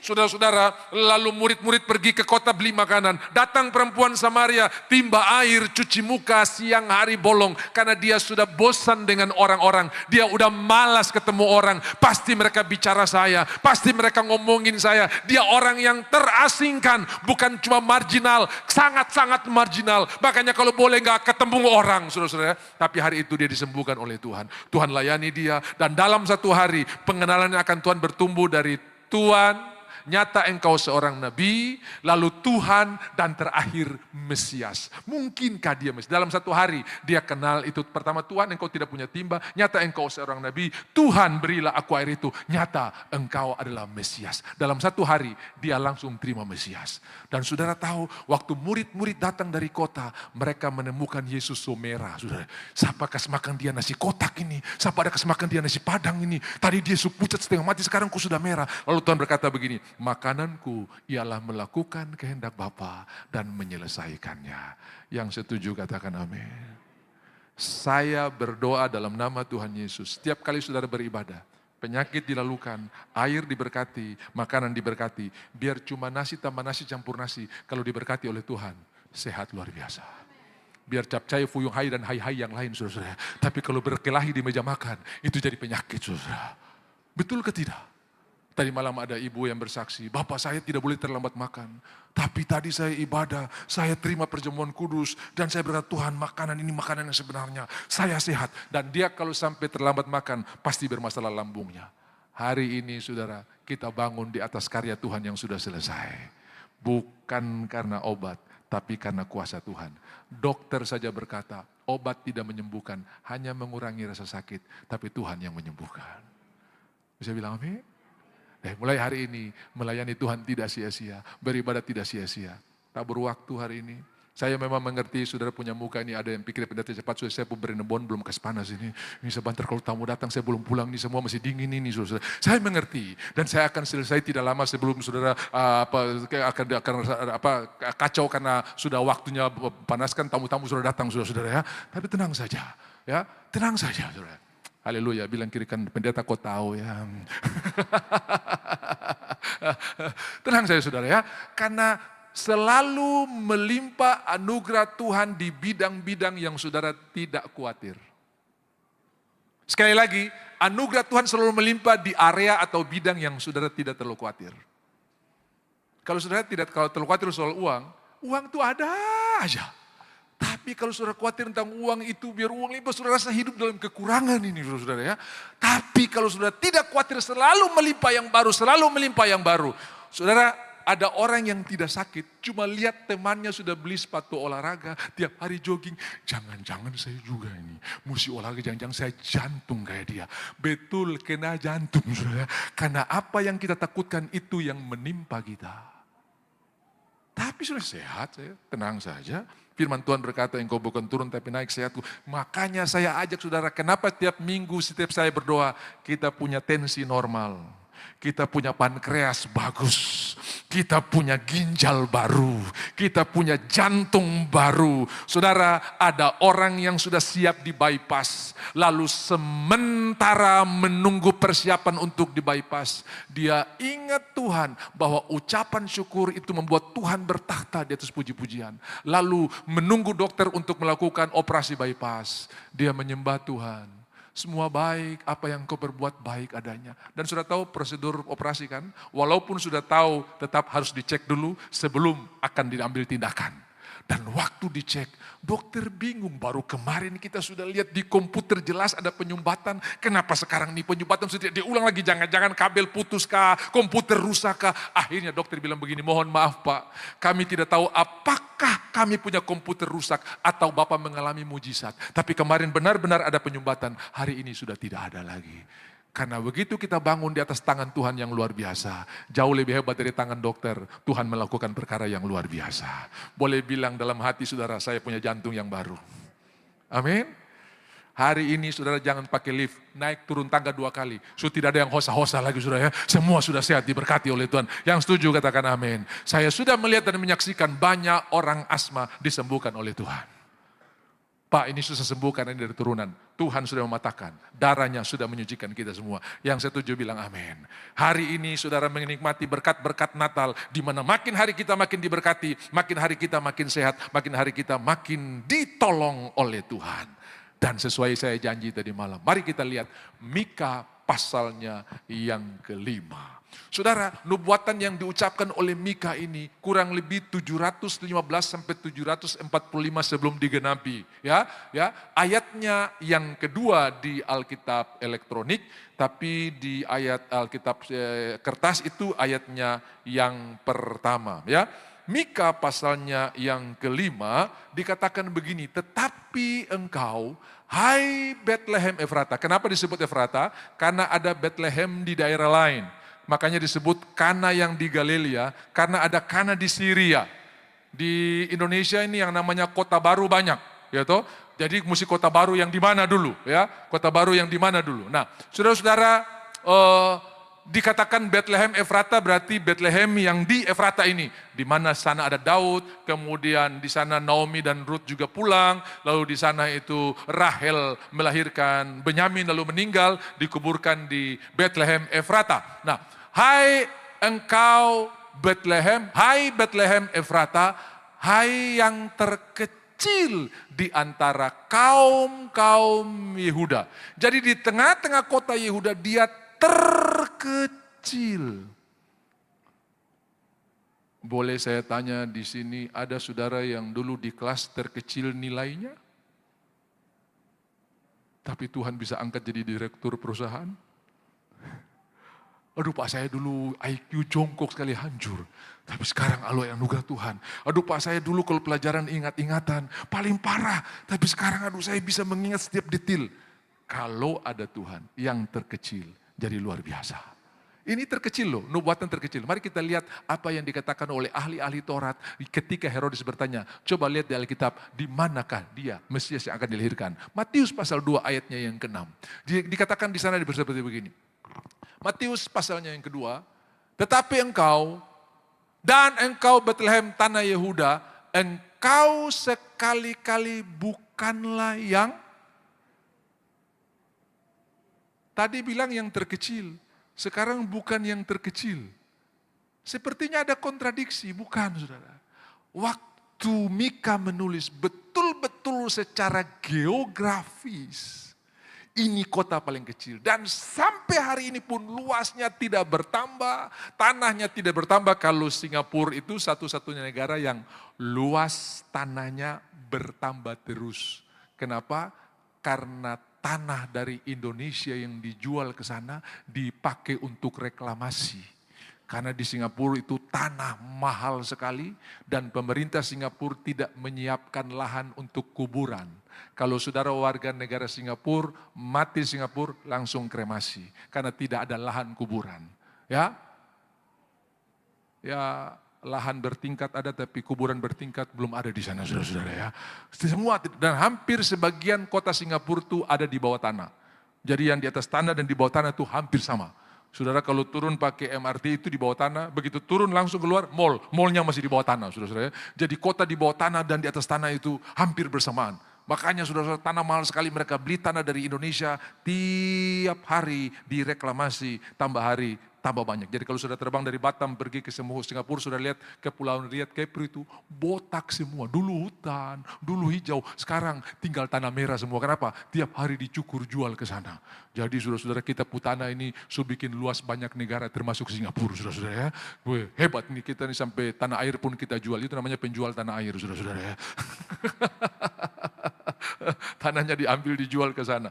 Saudara-saudara, lalu murid-murid pergi ke kota beli makanan. Datang perempuan Samaria, timba air, cuci muka, siang hari bolong. Karena dia sudah bosan dengan orang-orang. Dia udah malas ketemu orang. Pasti mereka bicara saya, pasti mereka ngomongin saya. Dia orang yang terasingkan, bukan cuma marginal, sangat-sangat marginal. Makanya kalau boleh gak ketemu orang, saudara-saudara. Tapi hari itu dia disembuhkan oleh Tuhan. Tuhan layani dia, dan dalam 1 hari pengenalannya akan Tuhan bertumbuh dari Tuhan, nyata engkau seorang nabi, lalu Tuhan, dan terakhir Mesias. Mungkinkah dia Mesias? Dalam 1 hari dia kenal itu. Pertama, Tuhan engkau tidak punya timba, nyata engkau seorang nabi. Tuhan berilah aku air itu, nyata engkau adalah Mesias. Dalam 1 hari dia langsung terima Mesias. Dan saudara tahu, waktu murid-murid datang dari kota, mereka menemukan Yesus somera. Saudara, siapa kasih makan dia nasi kotak ini? Siapa ada kasih makan dia nasi padang ini? Tadi dia sup pucat setengah mati, sekarang kau sudah merah. Lalu Tuhan berkata begini, makananku ialah melakukan kehendak Bapa dan menyelesaikannya. Yang setuju katakan amin. Saya berdoa dalam nama Tuhan Yesus. Setiap kali saudara beribadah, penyakit dilalukan, air diberkati, makanan diberkati. Biar cuma nasi tambah nasi campur nasi. Kalau diberkati oleh Tuhan, sehat luar biasa. Biar capcay, fuyung hai dan hai-hai yang lain, saudara. Tapi kalau berkelahi di meja makan, itu jadi penyakit, saudara. Betul ke tidak? Tadi malam ada ibu yang bersaksi, Bapak saya tidak boleh terlambat makan. Tapi tadi saya ibadah, saya terima perjamuan kudus. Dan saya berkata, Tuhan makanan ini makanan yang sebenarnya. Saya sehat. Dan dia kalau sampai terlambat makan, pasti bermasalah lambungnya. Hari ini saudara, kita bangun di atas karya Tuhan yang sudah selesai. Bukan karena obat, tapi karena kuasa Tuhan. Dokter saja berkata, obat tidak menyembuhkan, hanya mengurangi rasa sakit. Tapi Tuhan yang menyembuhkan. Bisa bilang amin? Mulai hari ini, melayani Tuhan tidak sia-sia, beribadah tidak sia-sia. Tak berwaktu hari ini. Saya memang mengerti, saudara punya muka ini, ada yang pikir pendeta cepat, saya pun berenebon, belum kasih panas ini. Ini sebentar kalau tamu datang, saya belum pulang, ini semua masih dingin ini, saudara. Saya mengerti, dan saya akan selesai tidak lama sebelum saudara akan kacau karena sudah waktunya panaskan, tamu-tamu sudah datang, saudara-saudara ya. Tapi tenang saja, ya, tenang saja, saudara. Haleluya, bilang kiri kan pendeta kau tahu ya. Tenang saja saudara ya, karena selalu melimpah anugerah Tuhan di bidang-bidang yang saudara tidak khawatir. Sekali lagi, anugerah Tuhan selalu melimpah di area atau bidang yang saudara tidak terlalu khawatir. Kalau saudara tidak terlalu khawatir soal uang, uang itu ada aja. Tapi kalau saudara khawatir tentang uang itu, biar uang limpah, saudara rasa hidup dalam kekurangan ini, saudara ya. Tapi kalau saudara tidak khawatir, selalu melimpah yang baru, selalu melimpah yang baru. Saudara, ada orang yang tidak sakit, cuma lihat temannya sudah beli sepatu olahraga, tiap hari jogging. Jangan-jangan saya juga ini, mesti olahraga, jangan-jangan saya jantung kayak dia. Betul, kena jantung, saudara. Karena apa yang kita takutkan itu yang menimpa kita. Tapi sudah sehat, saya tenang saja. Firman Tuhan berkata, engkau bukan turun tapi naik sehatku. Makanya saya ajak saudara, kenapa tiap minggu setiap saya berdoa, kita punya tensi normal. Kita punya pankreas bagus. Kita punya ginjal baru, kita punya jantung baru. Saudara, ada orang yang sudah siap di bypass, lalu sementara menunggu persiapan untuk di bypass, dia ingat Tuhan bahwa ucapan syukur itu membuat Tuhan bertakhta di atas puji-pujian. Lalu menunggu dokter untuk melakukan operasi bypass, dia menyembah Tuhan. Semua baik, apa yang kau berbuat baik adanya. Dan sudah tahu prosedur operasi kan? Walaupun sudah tahu, tetap harus dicek dulu sebelum akan diambil tindakan. Dan waktu dicek, dokter bingung. Baru kemarin kita sudah lihat di komputer jelas ada penyumbatan. Kenapa sekarang nih penyumbatan sudah diulang lagi? Jangan-jangan kabel putus kah? Komputer rusak kah? Akhirnya dokter bilang begini, mohon maaf Pak. Kami tidak tahu apakah kami punya komputer rusak atau Bapak mengalami mujizat. Tapi kemarin benar-benar ada penyumbatan. Hari ini sudah tidak ada lagi. Karena begitu kita bangun di atas tangan Tuhan yang luar biasa. Jauh lebih hebat dari tangan dokter. Tuhan melakukan perkara yang luar biasa. Boleh bilang dalam hati saudara, saya punya jantung yang baru. Amin. Hari ini saudara jangan pakai lift. Naik turun tangga 2 kali. Sudah tidak ada yang hosa-hosa lagi saudara ya. Semua sudah sehat diberkati oleh Tuhan. Yang setuju katakan amin. Saya sudah melihat dan menyaksikan banyak orang asma disembuhkan oleh Tuhan. Pak, ini susah sembuh karena ini dari turunan. Tuhan sudah mematahkan. Darahnya sudah menyucikan kita semua. Yang setuju bilang amin. Hari ini saudara menikmati berkat-berkat Natal. Di mana makin hari kita makin diberkati. Makin hari kita makin sehat. Makin hari kita makin ditolong oleh Tuhan. Dan sesuai saya janji tadi malam. Mari kita lihat Mika pasalnya yang kelima. Saudara, nubuatan yang diucapkan oleh Mika ini kurang lebih 715 sampai 745 sebelum digenapi, ya. Ayatnya yang kedua di Alkitab elektronik, tapi di ayat Alkitab kertas itu ayatnya yang pertama, ya. Mika pasalnya yang kelima dikatakan begini, tetapi engkau, hai Bethlehem Efrata. Kenapa disebut Efrata? Karena ada Bethlehem di daerah lain. Makanya disebut Kana yang di Galilea, karena ada Kana di Syria. Di Indonesia ini yang namanya kota baru banyak, ya toh. Jadi mesti kota baru yang di mana dulu, ya? Kota baru yang di mana dulu. Nah, saudara-saudara, dikatakan Bethlehem Efrata berarti Bethlehem yang di Efrata ini. Di mana sana ada Daud, kemudian di sana Naomi dan Ruth juga pulang, lalu di sana itu Rahel melahirkan Benyamin lalu meninggal, dikuburkan di Bethlehem Efrata. Nah, hai engkau Bethlehem, hai Bethlehem Efrata, hai yang terkecil di antara kaum-kaum Yehuda. Jadi di tengah-tengah kota Yehuda dia terkecil. Boleh saya tanya di sini, ada saudara yang dulu di kelas terkecil nilainya? Tapi Tuhan bisa angkat jadi direktur perusahaan? Aduh Pak, saya dulu IQ jongkok sekali hancur. Tapi sekarang Allah yang anugerah Tuhan. Aduh Pak, saya dulu kalau pelajaran ingat-ingatan paling parah. Tapi sekarang aduh saya bisa mengingat setiap detail. Kalau ada Tuhan yang terkecil, jadi luar biasa. Ini terkecil loh, nubuatan terkecil. Mari kita lihat apa yang dikatakan oleh ahli-ahli Taurat ketika Herodes bertanya. Coba lihat di Alkitab, di manakah dia Mesias yang akan dilahirkan. Matius pasal 2 ayatnya yang ke-6. Dikatakan di sana seperti begini. Matius pasalnya yang kedua, tetapi engkau dan engkau Bethlehem tanah Yehuda, engkau sekali-kali bukanlah yang tadi bilang yang terkecil, sekarang bukan yang terkecil. Sepertinya ada kontradiksi, bukan saudara. Waktu Mika menulis betul-betul secara geografis, ini kota paling kecil. Dan sampai hari ini pun luasnya tidak bertambah, tanahnya tidak bertambah. Kalau Singapura itu satu-satunya negara yang luas tanahnya bertambah terus. Kenapa? Karena tanah dari Indonesia yang dijual ke sana dipakai untuk reklamasi. Karena di Singapura itu tanah mahal sekali dan pemerintah Singapura tidak menyiapkan lahan untuk kuburan. Kalau saudara warga negara Singapura, mati Singapura langsung kremasi. Karena tidak ada lahan kuburan. Ya, lahan bertingkat ada tapi kuburan bertingkat belum ada di sana saudara-saudara ya. Semua dan hampir sebagian kota Singapura itu ada di bawah tanah. Jadi yang di atas tanah dan di bawah tanah itu hampir sama. Saudara kalau turun pakai MRT itu di bawah tanah, begitu turun langsung keluar mall. Mallnya masih di bawah tanah, saudara-saudara. Jadi kota di bawah tanah dan di atas tanah itu hampir bersamaan. Makanya saudara-saudara tanah mahal sekali, mereka beli tanah dari Indonesia tiap hari direklamasi, tambah hari tambah banyak. Jadi kalau sudah terbang dari Batam pergi ke Singapura, sudah lihat Kepulauan Riyadh, Kepri itu botak semua. Dulu hutan, dulu hijau, sekarang tinggal tanah merah semua. Kenapa? Tiap hari dicukur jual ke sana. Jadi saudara-saudara kita Putana ini sudah bikin luas banyak negara termasuk Singapura, saudara-saudara ya. Wih, hebat nih kita nih, sampai tanah air pun kita jual. Itu namanya penjual tanah air, saudara-saudara ya. Tanahnya diambil dijual ke sana.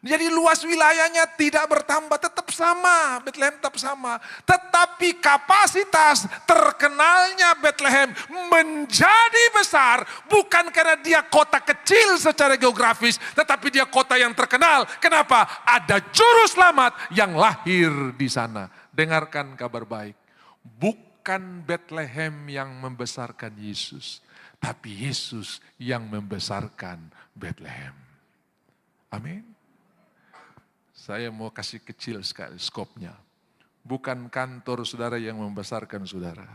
Jadi luas wilayahnya tidak bertambah, tetap sama, Bethlehem tetap sama. Tetapi kapasitas terkenalnya Bethlehem menjadi besar bukan karena dia kota kecil secara geografis, tetapi dia kota yang terkenal. Kenapa? Ada juru selamat yang lahir di sana. Dengarkan kabar baik. Bukan Bethlehem yang membesarkan Yesus, tapi Yesus yang membesarkan Bethlehem. Amin. Saya mau kasih kecil sekali skopnya. Bukan kantor saudara yang membesarkan saudara,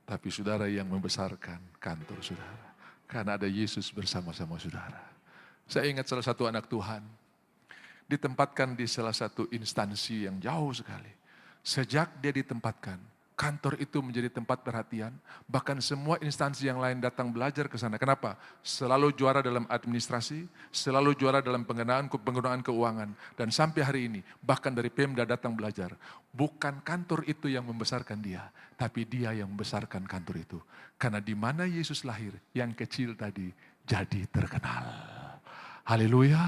tapi saudara yang membesarkan kantor saudara. Karena ada Yesus bersama-sama saudara. Saya ingat salah satu anak Tuhan, ditempatkan di salah satu instansi yang jauh sekali. Sejak dia ditempatkan, kantor itu menjadi tempat perhatian, bahkan semua instansi yang lain datang belajar ke sana. Kenapa? Selalu juara dalam administrasi, selalu juara dalam penggunaan keuangan. Dan sampai hari ini, bahkan dari Pemda datang belajar. Bukan kantor itu yang membesarkan dia, tapi dia yang membesarkan kantor itu. Karena di mana Yesus lahir, yang kecil tadi jadi terkenal. Haleluya.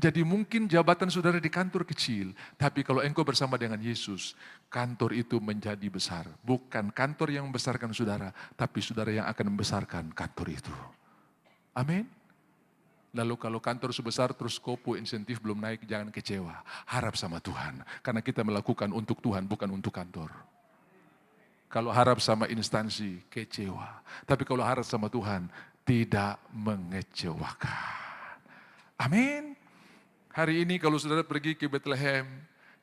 Jadi mungkin jabatan saudara di kantor kecil, tapi kalau engkau bersama dengan Yesus, kantor itu menjadi besar. Bukan kantor yang membesarkan saudara, tapi saudara yang akan membesarkan kantor itu. Amin. Lalu kalau kantor sebesar terus kopo insentif belum naik, jangan kecewa. Harap sama Tuhan, karena kita melakukan untuk Tuhan, bukan untuk kantor. Kalau harap sama instansi, kecewa. Tapi kalau harap sama Tuhan, tidak mengecewakan. Amin. Hari ini kalau saudara pergi ke Bethlehem,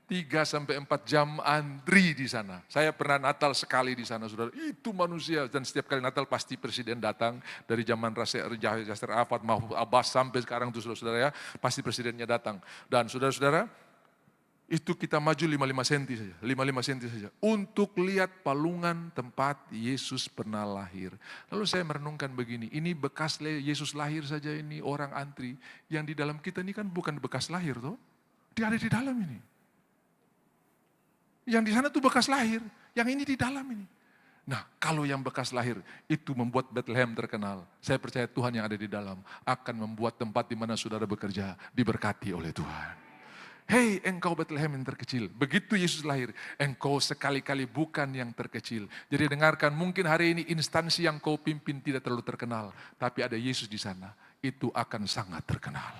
3-4 jam antri di sana. Saya pernah Natal sekali di sana, saudara. Itu manusia, dan setiap kali Natal pasti presiden datang. Dari zaman Yasser Arafat, Mahmud Abbas sampai sekarang tuh saudara ya, pasti presidennya datang. Dan saudara-saudara, itu kita maju 55 senti saja, 55 senti saja. Untuk lihat palungan tempat Yesus pernah lahir. Lalu saya merenungkan begini, ini bekas Yesus lahir saja ini orang antri. Yang di dalam kita ini kan bukan bekas lahir toh. Dia ada di dalam ini. Yang di sana tuh bekas lahir, yang ini di dalam ini. Nah, kalau yang bekas lahir itu membuat Bethlehem terkenal. Saya percaya Tuhan yang ada di dalam akan membuat tempat di mana saudara bekerja diberkati oleh Tuhan. Hei engkau Bethlehem yang terkecil, begitu Yesus lahir, engkau sekali-kali bukan yang terkecil. Jadi dengarkan, mungkin hari ini instansi yang kau pimpin tidak terlalu terkenal, tapi ada Yesus di sana, itu akan sangat terkenal.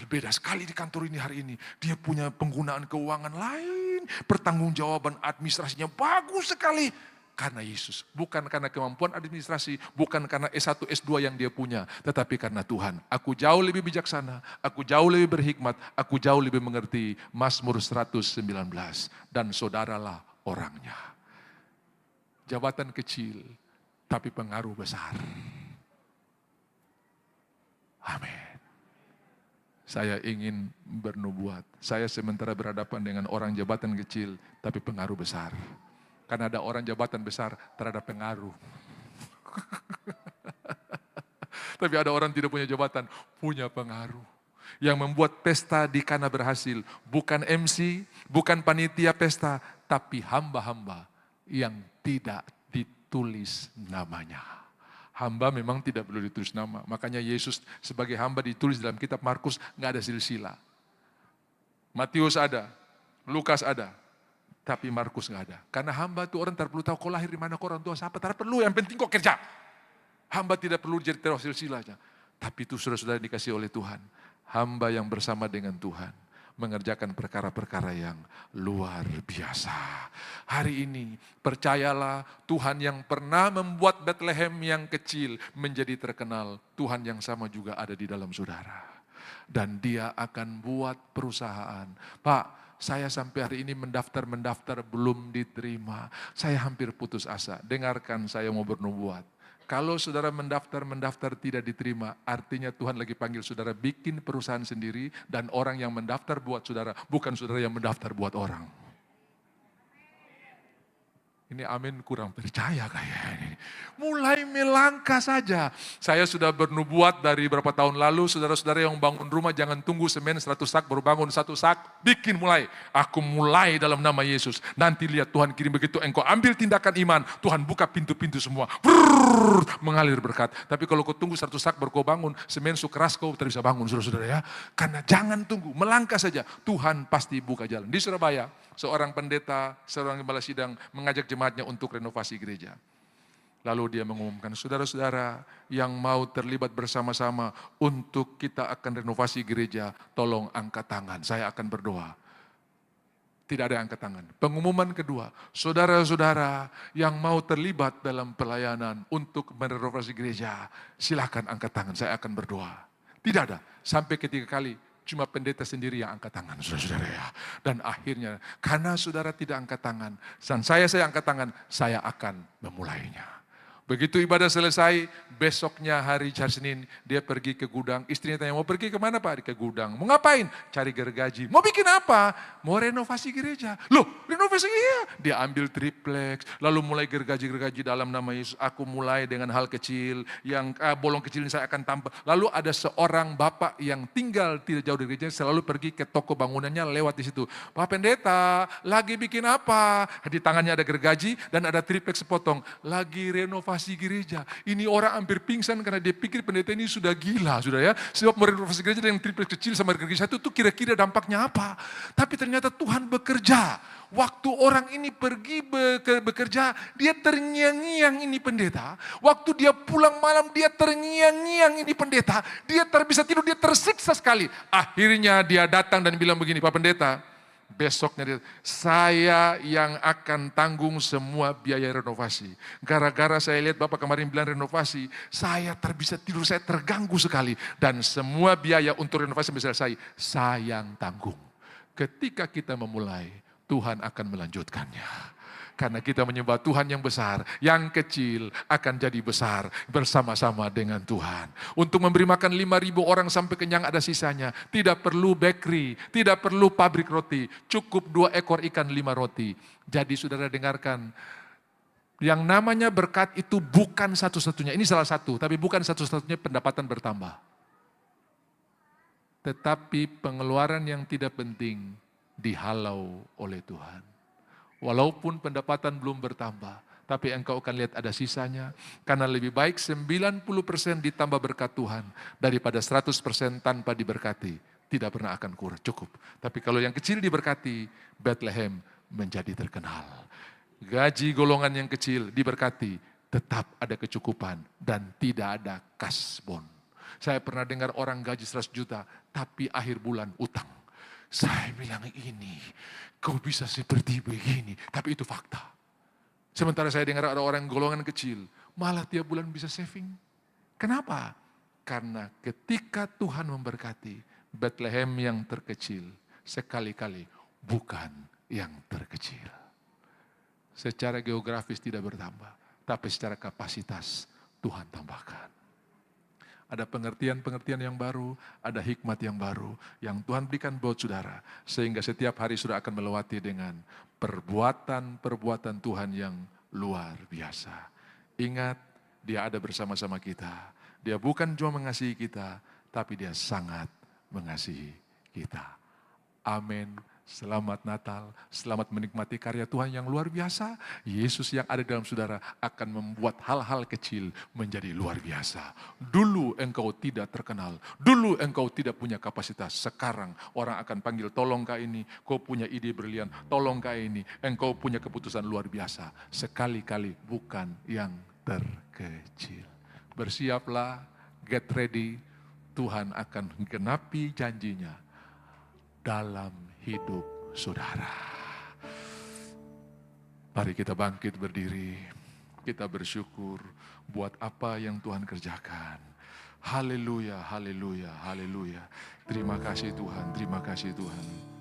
Beda sekali di kantor ini hari ini. Dia punya penggunaan keuangan lain, pertanggungjawaban administrasinya bagus sekali. Karena Yesus, bukan karena kemampuan administrasi, bukan karena S1, S2 yang dia punya, tetapi karena Tuhan. Aku jauh lebih bijaksana, aku jauh lebih berhikmat, aku jauh lebih mengerti. Mazmur 119, dan saudaralah orangnya. Jabatan kecil, tapi pengaruh besar. Amin. Saya ingin bernubuat, saya sementara berhadapan dengan orang jabatan kecil, tapi pengaruh besar. Karena ada orang jabatan besar terhadap pengaruh. Tapi ada orang tidak punya jabatan, punya pengaruh. Yang membuat pesta di Kana berhasil. Bukan MC, bukan panitia pesta, tapi hamba-hamba yang tidak ditulis namanya. Hamba memang tidak perlu ditulis nama. Makanya Yesus sebagai hamba ditulis dalam kitab Markus, nggak ada silsilah. Matius ada, Lukas ada. Tapi Markus nggak ada. Karena hamba itu orang tak perlu tahu kau lahir di mana, kau orang tua siapa. Tak perlu, yang penting kau kerja. Hamba tidak perlu jadi silsilahnya. Tapi itu saudara-saudara dikasih oleh Tuhan. Hamba yang bersama dengan Tuhan. Mengerjakan perkara-perkara yang luar biasa. Hari ini percayalah, Tuhan yang pernah membuat Bethlehem yang kecil menjadi terkenal. Tuhan yang sama juga ada di dalam saudara. dan dia akan buat perusahaan. Pak, saya sampai hari ini mendaftar belum diterima. Saya hampir putus asa. Dengarkan, saya mau bernubuat. Kalau saudara mendaftar tidak diterima, artinya Tuhan lagi panggil saudara bikin perusahaan sendiri dan orang yang mendaftar buat saudara, bukan saudara yang mendaftar buat orang. Ini amin kurang percaya kayaknya. Mulai melangkah saja. Saya sudah bernubuat dari berapa tahun lalu, saudara-saudara yang bangun rumah jangan tunggu semen 100 sak baru bangun 1 sak. Bikin mulai. Aku mulai dalam nama Yesus. Nanti lihat Tuhan kirim begitu engkau ambil tindakan iman. Tuhan buka pintu-pintu semua. Brrr, mengalir berkat. Tapi kalau kau tunggu 100 sak baru kau bangun, semen keras kau tidak bisa bangun saudara-saudara ya. Karena jangan tunggu, melangkah saja. Tuhan pasti buka jalan. Di Surabaya, seorang pendeta, seorang gembala sidang mengajak jemaatnya untuk renovasi gereja. Lalu dia mengumumkan, saudara-saudara yang mau terlibat bersama-sama untuk kita akan renovasi gereja, tolong angkat tangan, saya akan berdoa. Tidak ada yang angkat tangan. Pengumuman kedua, saudara-saudara yang mau terlibat dalam pelayanan untuk merenovasi gereja, silakan angkat tangan, saya akan berdoa. Tidak ada, sampai ketiga kali. Cuma pendeta sendiri yang angkat tangan, saudara-saudara ya. Dan akhirnya, karena saudara tidak angkat tangan, dan saya angkat tangan, saya akan memulainya. Begitu ibadah selesai, besoknya hari Senin, dia pergi ke gudang. Istrinya tanya, mau pergi kemana Pak? Ke gudang. Mau ngapain? Cari gergaji. Mau bikin apa? Mau renovasi gereja. Loh, renovasi iya. Dia ambil triplex, lalu mulai gergaji-gergaji dalam nama Yesus. Aku mulai dengan hal kecil, yang bolong kecil ini saya akan tambah. Lalu ada seorang bapak yang tinggal tidak jauh dari gereja, selalu pergi ke toko bangunannya lewat di situ. Pak Pendeta, lagi bikin apa? Di tangannya ada gergaji dan ada triplex sepotong. Lagi renovasi gereja. Ini orang hampir pingsan karena dia pikir pendeta ini sudah gila, sudah ya. Sebab merenovasi gereja dengan triplex kecil sama gergaji satu itu kira-kira dampaknya apa? Tapi ternyata Tuhan bekerja. Waktu orang ini pergi bekerja, dia terngiang-ngiang ini pendeta. Waktu dia pulang malam, dia terngiang-ngiang ini pendeta. Dia bisa tidur, dia tersiksa sekali. Akhirnya dia datang dan bilang begini, Pak Pendeta, besoknya dia, saya yang akan tanggung semua biaya renovasi. Gara-gara saya lihat Bapak kemarin bilang renovasi, saya bisa tidur, saya terganggu sekali. Dan semua biaya untuk renovasi bisa saya yang tanggung. Ketika kita memulai, Tuhan akan melanjutkannya. Karena kita menyembah Tuhan yang besar, yang kecil akan jadi besar bersama-sama dengan Tuhan. Untuk memberi makan 5.000 orang sampai kenyang ada sisanya. Tidak perlu bakery, tidak perlu pabrik roti. Cukup 2 ekor ikan 5 roti. Jadi saudara dengarkan, yang namanya berkat itu bukan satu-satunya. Ini salah satu, tapi bukan satu-satunya pendapatan bertambah. Tetapi pengeluaran yang tidak penting dihalau oleh Tuhan. Walaupun pendapatan belum bertambah, tapi engkau akan lihat ada sisanya. Karena lebih baik 90% ditambah berkat Tuhan daripada 100% tanpa diberkati. Tidak pernah akan kurang, cukup. Tapi kalau yang kecil diberkati, Bethlehem menjadi terkenal. Gaji golongan yang kecil diberkati, tetap ada kecukupan dan tidak ada kasbon. Saya pernah dengar orang gaji 100 juta, tapi akhir bulan utang. Saya bilang ini, kau bisa seperti begini, tapi itu fakta. Sementara saya dengar ada orang golongan kecil, malah tiap bulan bisa saving. Kenapa? Karena ketika Tuhan memberkati, Bethlehem yang terkecil, sekali-kali bukan yang terkecil. Secara geografis tidak bertambah, tapi secara kapasitas Tuhan tambahkan. Ada pengertian-pengertian yang baru, ada hikmat yang baru, yang Tuhan berikan buat saudara. Sehingga setiap hari saudara akan melewati dengan perbuatan-perbuatan Tuhan yang luar biasa. Ingat, dia ada bersama-sama kita. Dia bukan cuma mengasihi kita, tapi dia sangat mengasihi kita. Amin. Selamat Natal, selamat menikmati karya Tuhan yang luar biasa. Yesus yang ada dalam saudara akan membuat hal-hal kecil menjadi luar biasa. Dulu engkau tidak terkenal, dulu engkau tidak punya kapasitas. Sekarang orang akan panggil, tolong kak ini, kau punya ide brilian, tolong kak ini, engkau punya keputusan luar biasa. Sekali-kali bukan yang terkecil. Bersiaplah, get ready, Tuhan akan genapi janjinya dalam hidup saudara. Mari kita bangkit berdiri. Kita bersyukur buat apa yang Tuhan kerjakan. Haleluya, haleluya, haleluya. Terima kasih Tuhan, terima kasih Tuhan.